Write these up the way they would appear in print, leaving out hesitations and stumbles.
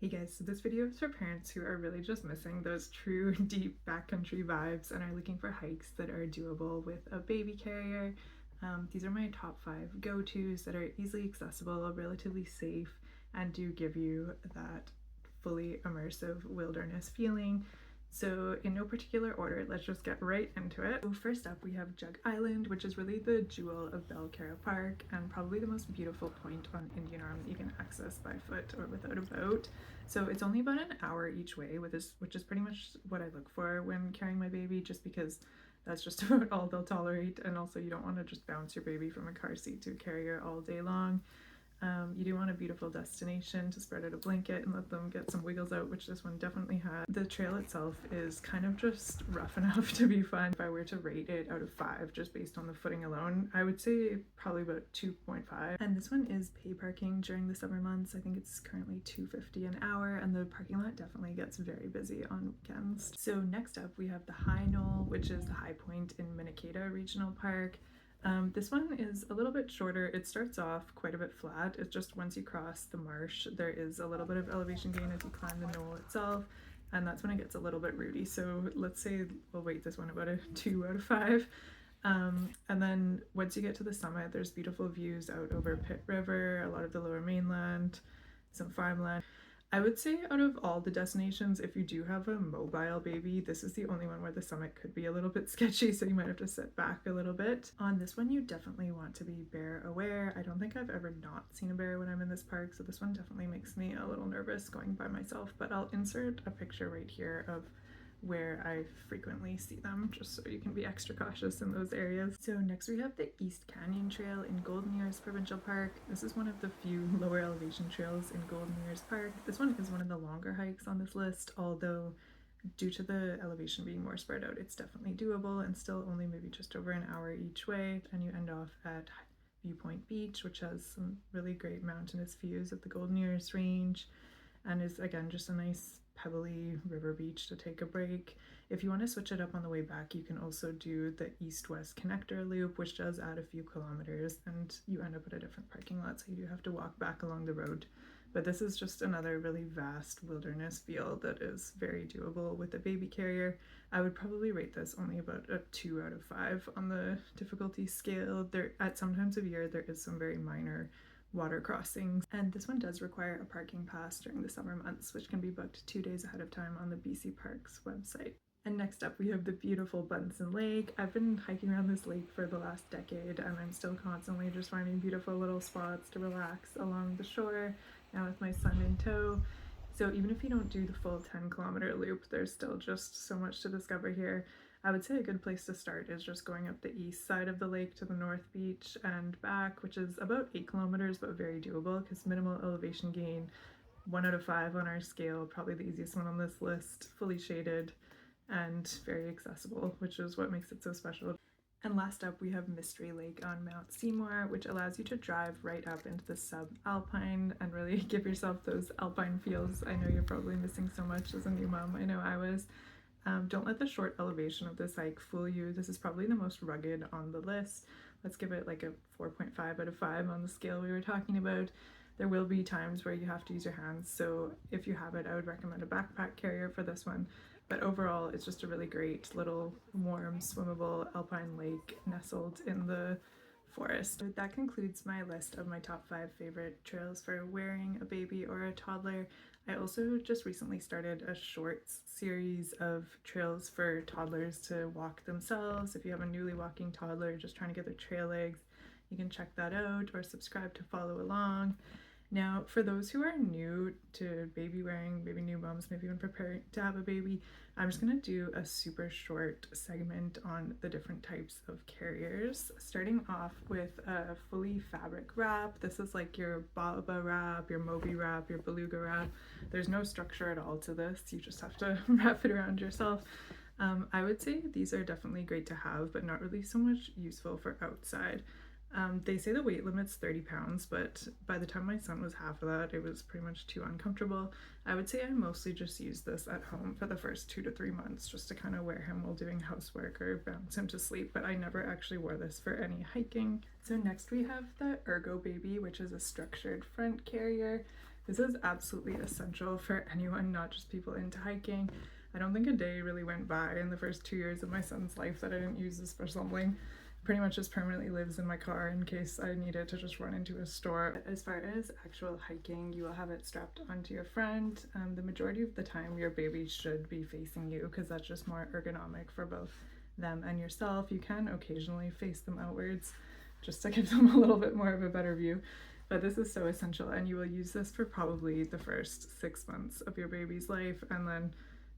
Hey guys, so this video is for parents who are really just missing those true deep backcountry vibes and are looking for hikes that are doable with a baby carrier. These are my top 5 go-tos that are easily accessible, relatively safe, and do give you that fully immersive wilderness feeling. So in no particular order, let's just get right into it. So first up, we have Jug Island, which is really the jewel of Belcarra Park and probably the most beautiful point on Indian Arm that you can access by foot or without a boat. So it's only about an hour each way, which is pretty much what I look for when carrying my baby, just because that's just about all they'll tolerate, and also you don't want to just bounce your baby from a car seat to a carrier all day long. You do want a beautiful destination to spread out a blanket and let them get some wiggles out, which this one definitely had. The trail itself is kind of just rough enough to be fun. If I were to rate it out of 5 just based on the footing alone, I would say probably about 2.5. And this one is pay parking during the summer months. I think it's currently $2.50 an hour, and the parking lot definitely gets very busy on weekends. So next up we have the High Knoll, which is the high point in Minnekhada Regional Park. This one is a little bit shorter. It starts off quite a bit flat. It's just once you cross the marsh, there is a little bit of elevation gain as you climb the knoll itself, and that's when it gets a little bit rooty. So let's say we'll rate this one about a 2 out of 5. And then once you get to the summit, there's beautiful views out over Pitt River, a lot of the lower mainland, some farmland. I would say out of all the destinations, if you do have a mobile baby, this is the only one where the summit could be a little bit sketchy, so you might have to sit back a little bit. On this one, you definitely want to be bear aware. I don't think I've ever not seen a bear when I'm in this park, so this one definitely makes me a little nervous going by myself, but I'll insert a picture right here of where I frequently see them, just so you can be extra cautious in those areas. So next we have the East Canyon Trail in Golden Ears Provincial Park. This is one of the few lower elevation trails in Golden Ears Park. This one is one of the longer hikes on this list, although due to the elevation being more spread out, it's definitely doable and still only maybe just over an hour each way. And you end off at Viewpoint Beach, which has some really great mountainous views of the Golden Ears Range and is again just a nice pebbly river beach to take a break. If you want to switch it up on the way back, you can also do the east-west connector loop, which does add a few kilometers, and you end up at a different parking lot, so you do have to walk back along the road. But this is just another really vast wilderness feel that is very doable with a baby carrier. I would probably rate this only about a 2 out of 5 on the difficulty scale. At some times of year there is some very minor water crossings, and this one does require a parking pass during the summer months, which can be booked 2 days ahead of time on the BC Parks website. And next up we have the beautiful Buntzen Lake. I've been hiking around this lake for the last decade, and I'm still constantly just finding beautiful little spots to relax along the shore, now with my son in tow. So even if you don't do the full 10-kilometer loop, there's still just so much to discover here. I would say a good place to start is just going up the east side of the lake to the North Beach and back, which is about 8 kilometers, but very doable because minimal elevation gain. 1 out of 5 on our scale, probably the easiest one on this list, fully shaded and very accessible, which is what makes it so special. And last up we have Mystery Lake on Mount Seymour, which allows you to drive right up into the sub-alpine and really give yourself those alpine feels I know you're probably missing so much as a new mom. I know I was. Don't let the short elevation of this hike fool you. This is probably the most rugged on the list. Let's give it like a 4.5 out of 5 on the scale we were talking about. There will be times where you have to use your hands, so if you have it, I would recommend a backpack carrier for this one. But overall, it's just a really great little warm, swimmable alpine lake nestled in the forest. That concludes my list of my top 5 favorite trails for wearing a baby or a toddler. I also just recently started a shorts series of trails for toddlers to walk themselves. If you have a newly walking toddler just trying to get their trail legs, you can check that out or subscribe to follow along. Now, for those who are new to baby wearing, maybe new moms, maybe even preparing to have a baby, I'm just going to do a super short segment on the different types of carriers, starting off with a fully fabric wrap. This is like your Baba wrap, your Moby wrap, your Beluga wrap. There's no structure at all to this. You just have to wrap it around yourself. I would say these are definitely great to have, but not really so much useful for outside. They say the weight limit's 30 pounds, but by the time my son was half of that, it was pretty much too uncomfortable. I would say I mostly just used this at home for the first 2 to 3 months just to kind of wear him while doing housework or bounce him to sleep, but I never actually wore this for any hiking. So next we have the Ergo Baby, which is a structured front carrier. This is absolutely essential for anyone, not just people into hiking. I don't think a day really went by in the first 2 years of my son's life that I didn't use this for something. Pretty much just permanently lives in my car in case I need it to just run into a store. As far as actual hiking, you will have it strapped onto your front. The majority of the time your baby should be facing you because that's just more ergonomic for both them and yourself. You can occasionally face them outwards just to give them a little bit more of a better view, but this is so essential, and you will use this for probably the first 6 months of your baby's life, and then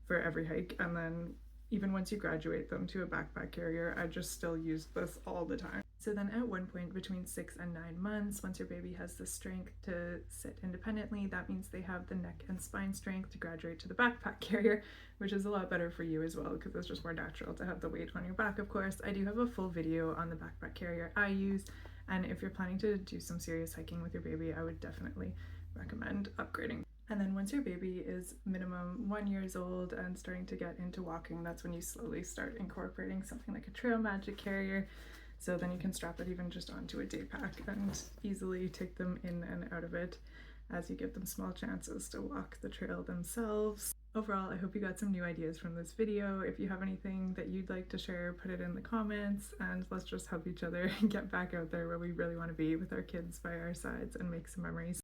for every hike, and then even once you graduate them to a backpack carrier, I just still use this all the time. So then at one point between 6 and 9 months, once your baby has the strength to sit independently, that means they have the neck and spine strength to graduate to the backpack carrier, which is a lot better for you as well because it's just more natural to have the weight on your back, of course. I do have a full video on the backpack carrier I use, and if you're planning to do some serious hiking with your baby, I would definitely recommend upgrading. And then once your baby is minimum 1 year old and starting to get into walking, that's when you slowly start incorporating something like a trail magic carrier. So then you can strap it even just onto a day pack and easily take them in and out of it as you give them small chances to walk the trail themselves. Overall, I hope you got some new ideas from this video. If you have anything that you'd like to share, put it in the comments, and let's just help each other get back out there where we really want to be with our kids by our sides and make some memories.